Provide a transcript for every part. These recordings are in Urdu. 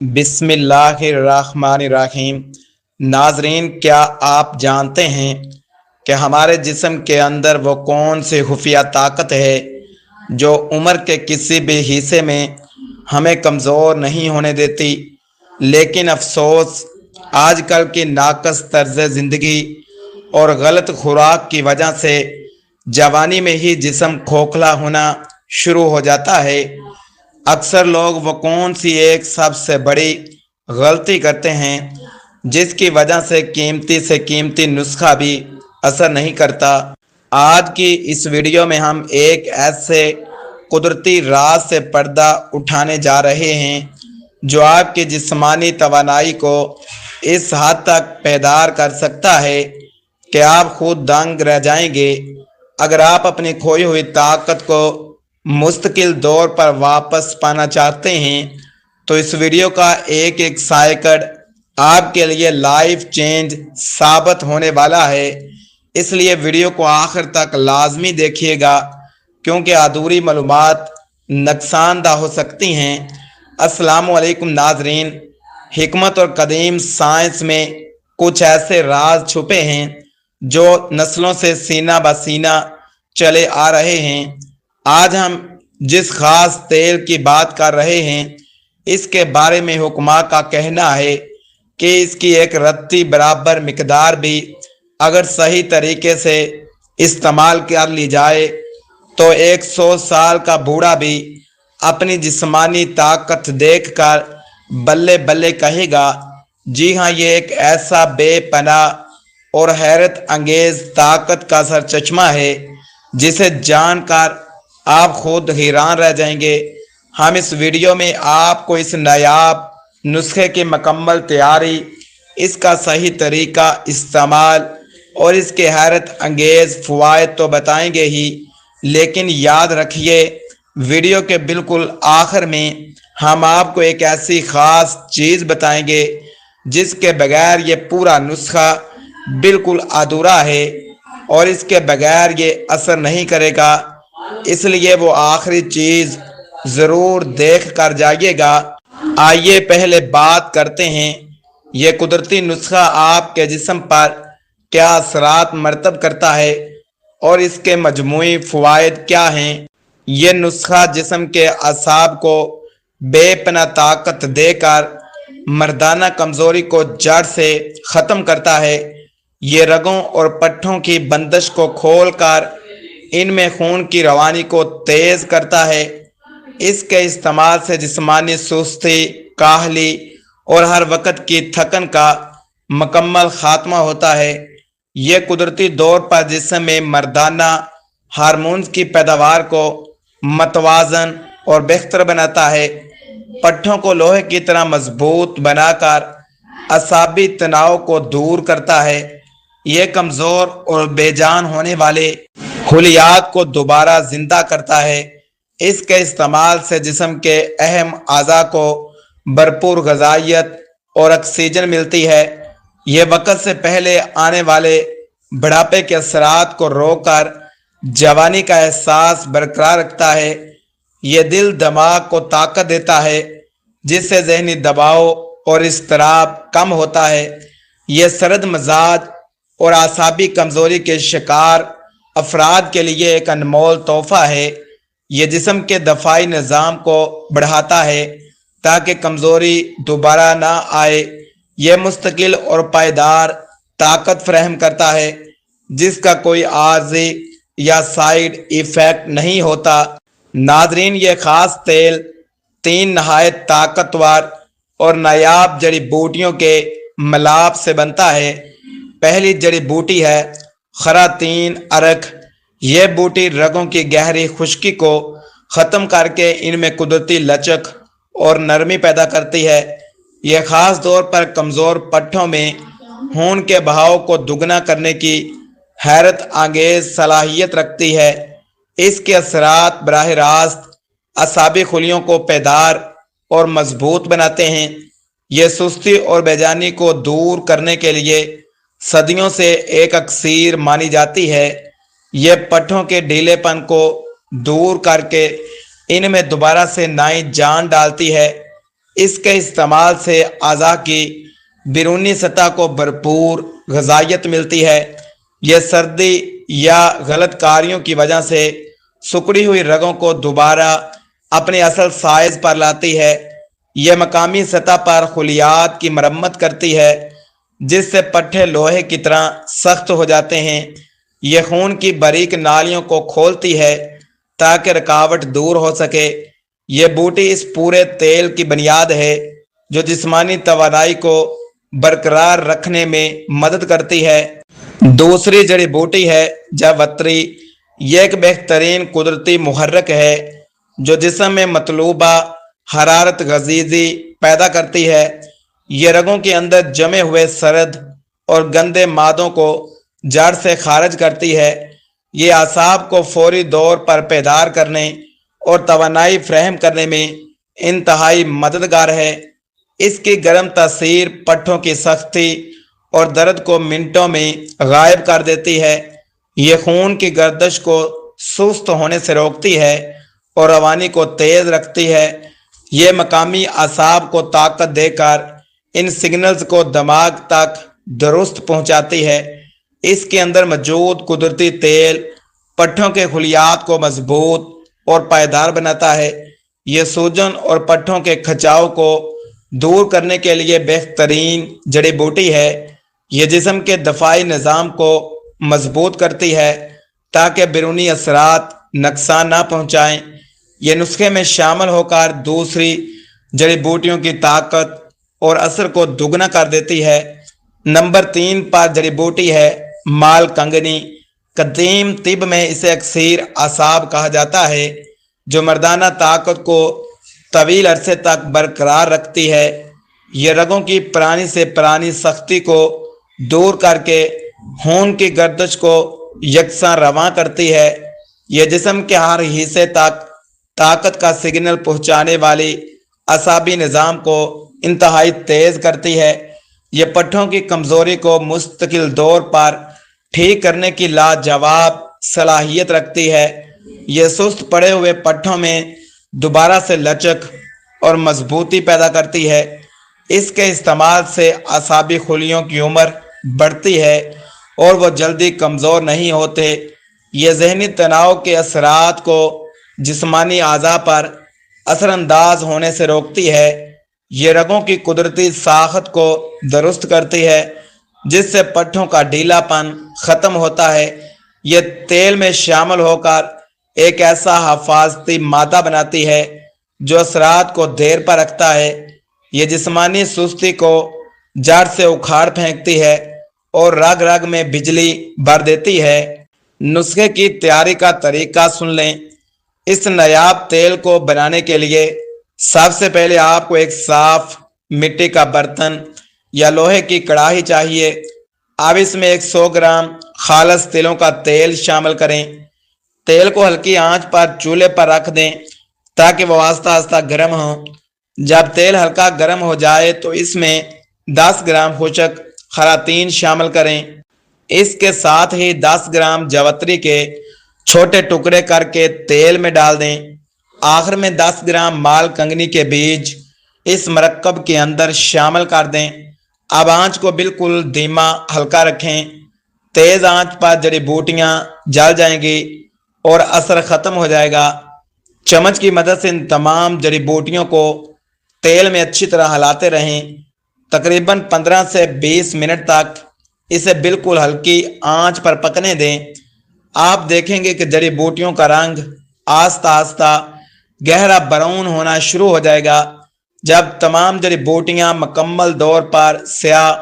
بسم اللہ الرحمن الرحیم۔ ناظرین، کیا آپ جانتے ہیں کہ ہمارے جسم کے اندر وہ کون سی خفیہ طاقت ہے جو عمر کے کسی بھی حصے میں ہمیں کمزور نہیں ہونے دیتی؟ لیکن افسوس، آج کل کی ناقص طرز زندگی اور غلط خوراک کی وجہ سے جوانی میں ہی جسم کھوکھلا ہونا شروع ہو جاتا ہے۔ اکثر لوگ وہ کون سی ایک سب سے بڑی غلطی کرتے ہیں جس کی وجہ سے قیمتی نسخہ بھی اثر نہیں کرتا۔ آج کی اس ویڈیو میں ہم ایک ایسے قدرتی راز سے پردہ اٹھانے جا رہے ہیں جو آپ کی جسمانی توانائی کو اس حد تک بیدار کر سکتا ہے کہ آپ خود دنگ رہ جائیں گے۔ اگر آپ اپنی کھوئی ہوئی طاقت کو مستقل طور پر واپس پانا چاہتے ہیں تو اس ویڈیو کا ایک ایک سیکنڈ آپ کے لیے لائف چینج ثابت ہونے والا ہے۔ اس لیے ویڈیو کو آخر تک لازمی دیکھیے گا کیونکہ ادھوری معلومات نقصان دہ ہو سکتی ہیں۔ السلام علیکم ناظرین، حکمت اور قدیم سائنس میں کچھ ایسے راز چھپے ہیں جو نسلوں سے سینہ بہ سینہ چلے آ رہے ہیں۔ آج ہم جس خاص تیل کی بات کر رہے ہیں اس کے بارے میں حکماء کا کہنا ہے کہ اس کی ایک رتی برابر مقدار بھی اگر صحیح طریقے سے استعمال کر لی جائے تو 100 سال کا بوڑھا بھی اپنی جسمانی طاقت دیکھ کر بلے بلے کہے گا۔ جی ہاں، یہ ایک ایسا بے پناہ اور حیرت انگیز طاقت کا سرچشمہ ہے جسے جان کر آپ خود حیران رہ جائیں گے۔ ہم اس ویڈیو میں آپ کو اس نایاب نسخے کی مکمل تیاری، اس کا صحیح طریقہ استعمال اور اس کے حیرت انگیز فوائد تو بتائیں گے ہی، لیکن یاد رکھیے ویڈیو کے بالکل آخر میں ہم آپ کو ایک ایسی خاص چیز بتائیں گے جس کے بغیر یہ پورا نسخہ بالکل ادھورا ہے اور اس کے بغیر یہ اثر نہیں کرے گا، اس لیے وہ آخری چیز ضرور دیکھ کر جائیے گا۔ آئیے پہلے بات کرتے ہیں یہ قدرتی نسخہ آپ کے جسم پر کیا اثرات مرتب کرتا ہے اور اس کے مجموعی فوائد کیا ہیں۔ یہ نسخہ جسم کے اعصاب کو بے پناہ طاقت دے کر مردانہ کمزوری کو جڑ سے ختم کرتا ہے۔ یہ رگوں اور پٹھوں کی بندش کو کھول کر ان میں خون کی روانی کو تیز کرتا ہے۔ اس کے استعمال سے جسمانی سستی، کاہلی اور ہر وقت کی تھکن کا مکمل خاتمہ ہوتا ہے۔ یہ قدرتی طور پر جسم میں مردانہ ہارمونز کی پیداوار کو متوازن اور بہتر بناتا ہے، پٹھوں کو لوہے کی طرح مضبوط بنا کر اعصابی تناؤ کو دور کرتا ہے۔ یہ کمزور اور بے جان ہونے والے خلیات کو دوبارہ زندہ کرتا ہے۔ اس کے استعمال سے جسم کے اہم اعضاء کو بھرپور غذائیت اور آکسیجن ملتی ہے۔ یہ وقت سے پہلے آنے والے بڑھاپے کے اثرات کو روک کر جوانی کا احساس برقرار رکھتا ہے۔ یہ دل دماغ کو طاقت دیتا ہے جس سے ذہنی دباؤ اور اضطراب کم ہوتا ہے۔ یہ سرد مزاج اور اعصابی کمزوری کے شکار افراد کے لیے ایک انمول تحفہ ہے۔ یہ جسم کے دفاعی نظام کو بڑھاتا ہے تاکہ کمزوری دوبارہ نہ آئے۔ یہ مستقل اور پائیدار طاقت فراہم کرتا ہے جس کا کوئی عارضی یا سائیڈ ایفیکٹ نہیں ہوتا۔ ناظرین، یہ خاص تیل 3 نہایت طاقتور اور نایاب جڑی بوٹیوں کے ملاپ سے بنتا ہے۔ پہلی جڑی بوٹی ہے خراتین ارک۔ یہ بوٹی رگوں کی گہری خشکی کو ختم کر کے ان میں قدرتی لچک اور نرمی پیدا کرتی ہے۔ یہ خاص طور پر کمزور پٹھوں میں خون کے بہاؤ کو دگنا کرنے کی حیرت انگیز صلاحیت رکھتی ہے۔ اس کے اثرات براہ راست اعصابی خلیوں کو پائیدار اور مضبوط بناتے ہیں۔ یہ سستی اور بے جانی کو دور کرنے کے لیے صدیوں سے ایک اکسیر مانی جاتی ہے۔ یہ پٹھوں کے ڈھیلے پن کو دور کر کے ان میں دوبارہ سے نئی جان ڈالتی ہے۔ اس کے استعمال سے اعضاء کی بیرونی سطح کو بھرپور غذائیت ملتی ہے۔ یہ سردی یا غلط کاریوں کی وجہ سے سکڑی ہوئی رگوں کو دوبارہ اپنے اصل سائز پر لاتی ہے۔ یہ مقامی سطح پر خلیات کی مرمت کرتی ہے جس سے پٹھے لوہے کی طرح سخت ہو جاتے ہیں۔ یہ خون کی باریک نالیوں کو کھولتی ہے تاکہ رکاوٹ دور ہو سکے۔ یہ بوٹی اس پورے تیل کی بنیاد ہے جو جسمانی توانائی کو برقرار رکھنے میں مدد کرتی ہے۔ دوسری جڑی بوٹی ہے جاوتری۔ یہ ایک بہترین قدرتی محرک ہے جو جسم میں مطلوبہ حرارت غذیزی پیدا کرتی ہے۔ یہ رگوں کے اندر جمے ہوئے سرد اور گندے مادوں کو جڑ سے خارج کرتی ہے۔ یہ اعصاب کو فوری طور پر بیدار کرنے اور توانائی فراہم کرنے میں انتہائی مددگار ہے۔ اس کی گرم تاثیر پٹھوں کی سختی اور درد کو منٹوں میں غائب کر دیتی ہے۔ یہ خون کی گردش کو سست ہونے سے روکتی ہے اور روانی کو تیز رکھتی ہے۔ یہ مقامی اعصاب کو طاقت دے کر ان سگنلز کو دماغ تک درست پہنچاتی ہے۔ اس کے اندر موجود قدرتی تیل پٹھوں کے خلیات کو مضبوط اور پائیدار بناتا ہے۔ یہ سوجن اور پٹھوں کے کھچاؤ کو دور کرنے کے لیے بہترین جڑی بوٹی ہے۔ یہ جسم کے دفاعی نظام کو مضبوط کرتی ہے تاکہ بیرونی اثرات نقصان نہ پہنچائیں۔ یہ نسخے میں شامل ہو کر دوسری جڑی بوٹیوں کی طاقت اور اثر کو دگنا کر دیتی ہے۔ نمبر 3 پر جڑی بوٹی ہے مال کنگنی۔ قدیم طب میں اسے اکثیر اعصاب کہا جاتا ہے جو مردانہ طاقت کو طویل عرصے تک برقرار رکھتی ہے۔ یہ رگوں کی پرانی سے پرانی سختی کو دور کر کے خون کی گردش کو یکساں رواں کرتی ہے۔ یہ جسم کے ہر حصے تک طاقت کا سگنل پہنچانے والی اعصابی نظام کو انتہائی تیز کرتی ہے۔ یہ پٹھوں کی کمزوری کو مستقل طور پر ٹھیک کرنے کی لاجواب صلاحیت رکھتی ہے۔ یہ سست پڑے ہوئے پٹھوں میں دوبارہ سے لچک اور مضبوطی پیدا کرتی ہے۔ اس کے استعمال سے اعصابی خلیوں کی عمر بڑھتی ہے اور وہ جلدی کمزور نہیں ہوتے۔ یہ ذہنی تناؤ کے اثرات کو جسمانی اعضاء پر اثر انداز ہونے سے روکتی ہے۔ یہ رگوں کی قدرتی ساخت کو درست کرتی ہے جس سے پٹھوں کا ڈھیلا پن ختم ہوتا ہے۔ یہ تیل میں شامل ہو کر ایک ایسا حفاظتی مادہ بناتی ہے جو اثرات کو دیر پر رکھتا ہے۔ یہ جسمانی سستی کو جڑ سے اکھاڑ پھینکتی ہے اور رگ رگ میں بجلی بھر دیتی ہے۔ نسخے کی تیاری کا طریقہ سن لیں۔ اس نایاب تیل کو بنانے کے لیے سب سے پہلے آپ کو ایک صاف مٹی کا برتن یا لوہے کی کڑاہی چاہیے۔ اب اس میں 100 گرام خالص تلوں کا تیل شامل کریں۔ تیل کو ہلکی آنچ پر چولہے پر رکھ دیں تاکہ وہ آہستہ آہستہ گرم ہو۔ جب تیل ہلکا گرم ہو جائے تو اس میں 10 گرام خشک خراطین شامل کریں۔ اس کے ساتھ ہی 10 گرام جوتری کے چھوٹے ٹکڑے کر کے تیل میں ڈال دیں۔ آخر میں 10 گرام مال کنگنی کے بیج اس مرکب کے اندر شامل کر دیں۔ اب آنچ کو بالکل دھیما ہلکا رکھیں۔ تیز آنچ پر جڑی بوٹیاں جل جائیں گی اور اثر ختم ہو جائے گا۔ چمچ کی مدد سے ان تمام جڑی بوٹیوں کو تیل میں اچھی طرح ہلاتے رہیں۔ تقریباً 15 سے 20 منٹ تک اسے بالکل ہلکی آنچ پر پکنے دیں۔ آپ دیکھیں گے کہ جڑی بوٹیوں کا رنگ آہستہ آہستہ گہرا براؤن ہونا شروع ہو جائے گا۔ جب تمام جڑی بوٹیاں مکمل طور پر سیاہ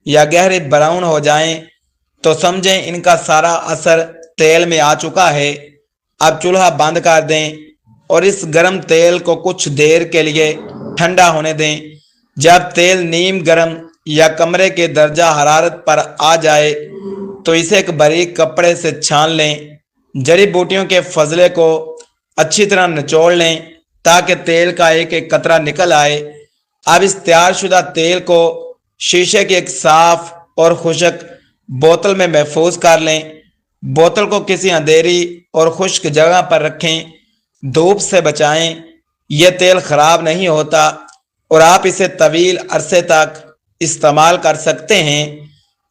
یا گہرے براؤن ہو جائیں تو سمجھیں ان کا سارا اثر تیل میں آ چکا ہے۔ اب چولہا بند کر دیں اور اس گرم تیل کو کچھ دیر کے لیے ٹھنڈا ہونے دیں۔ جب تیل نیم گرم یا کمرے کے درجہ حرارت پر آ جائے تو اسے ایک باریک کپڑے سے چھان لیں۔ جڑی بوٹیوں کے فضلے کو اچھی طرح نچوڑ لیں تاکہ تیل کا ایک ایک قطرہ نکل آئے۔ اب اس تیار شدہ تیل کو شیشے کی ایک صاف اور خشک بوتل میں محفوظ کر لیں۔ بوتل کو کسی اندھیری اور خشک جگہ پر رکھیں۔ دھوپ سے بچائیں۔ یہ تیل خراب نہیں ہوتا اور آپ اسے طویل عرصے تک استعمال کر سکتے ہیں۔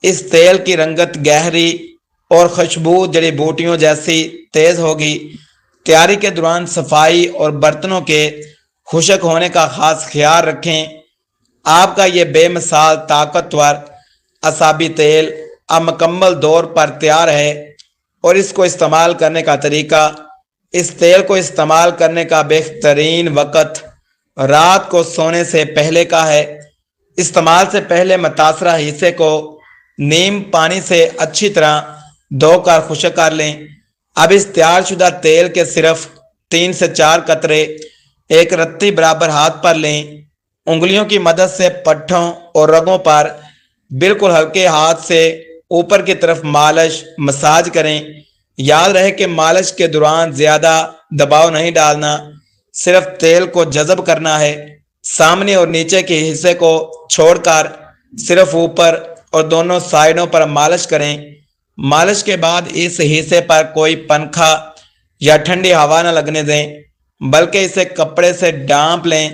اس تیل کی رنگت گہری اور خوشبو جڑی بوٹیوں جیسی تیز ہوگی۔ تیاری کے دوران صفائی اور برتنوں کے خشک ہونے کا خاص خیال رکھیں۔ آپ کا یہ بے مثال طاقتور اعصابی تیل اب مکمل طور پر تیار ہے، اور اس کو استعمال کرنے کا طریقہ: اس تیل کو استعمال کرنے کا بہترین وقت رات کو سونے سے پہلے کا ہے۔ استعمال سے پہلے متاثرہ حصے کو نیم پانی سے اچھی طرح دھو کر خشک کر لیں۔ اب اس تیار شدہ تیل کے صرف 3 سے 4 قطرے ایک رتی برابر ہاتھ پر لیں۔ انگلیوں کی مدد سے پٹھوں اور رگوں پر بالکل ہلکے ہاتھ سے اوپر کی طرف مالش مساج کریں۔ یاد رہے کہ مالش کے دوران زیادہ دباؤ نہیں ڈالنا، صرف تیل کو جذب کرنا ہے۔ سامنے اور نیچے کے حصے کو چھوڑ کر صرف اوپر اور دونوں سائیڈوں پر مالش کریں۔ مالش کے بعد اس حصے پر کوئی پنکھا یا ٹھنڈی ہوا نہ لگنے دیں، بلکہ اسے کپڑے سے ڈانپ لیں۔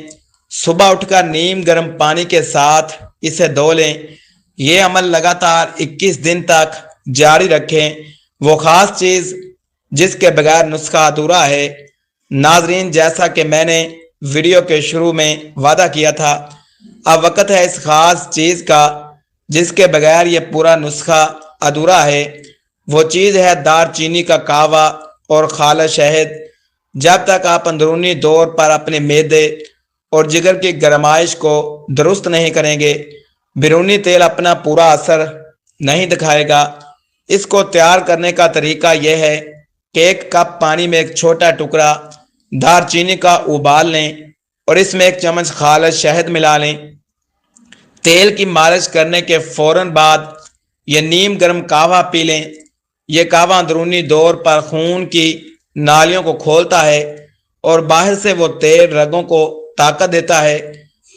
صبح اٹھ کر نیم گرم پانی کے ساتھ اسے دھو لیں۔ یہ عمل لگاتار 21 دن تک جاری رکھیں، وہ خاص چیز جس کے بغیر نسخہ ادھورا ہے۔ ناظرین، جیسا کہ میں نے ویڈیو کے شروع میں وعدہ کیا تھا، اب وقت ہے اس خاص چیز کا جس کے بغیر یہ پورا نسخہ ادھورا ہے۔ وہ چیز ہے دار چینی کا کہوہ اور خالص شہد۔ جب تک آپ اندرونی طور پر اپنے معدے اور جگر کی گرمائش کو درست نہیں کریں گے، بیرونی تیل اپنا پورا اثر نہیں دکھائے گا۔ اس کو تیار کرنے کا طریقہ یہ ہے کہ 1 کپ پانی میں ایک چھوٹا ٹکڑا دار چینی کا ابال لیں اور اس میں 1 چمچ خالص شہد ملا لیں۔ تیل کی مالش کرنے کے فوراً بعد یہ نیم گرم کہوہ پی لیں۔ یہ کہوہ اندرونی طور پر خون کی نالیوں کو کھولتا ہے اور باہر سے وہ تیل رگوں کو طاقت دیتا ہے،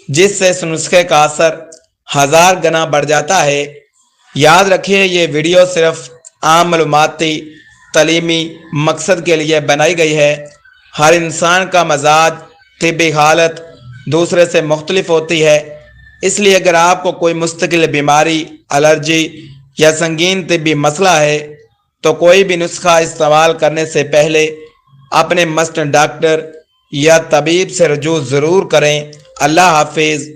جس سے اس نسخے کا اثر 1000 گنا بڑھ جاتا ہے۔ یاد رکھیے، یہ ویڈیو صرف عام معلوماتی تعلیمی مقصد کے لیے بنائی گئی ہے۔ ہر انسان کا مزاج، طبی حالت دوسرے سے مختلف ہوتی ہے، اس لیے اگر آپ کو کوئی مستقل بیماری، الرجی یا سنگین طبی مسئلہ ہے تو کوئی بھی نسخہ استعمال کرنے سے پہلے اپنے مسٹر ڈاکٹر یا طبیب سے رجوع ضرور کریں۔ اللہ حافظ۔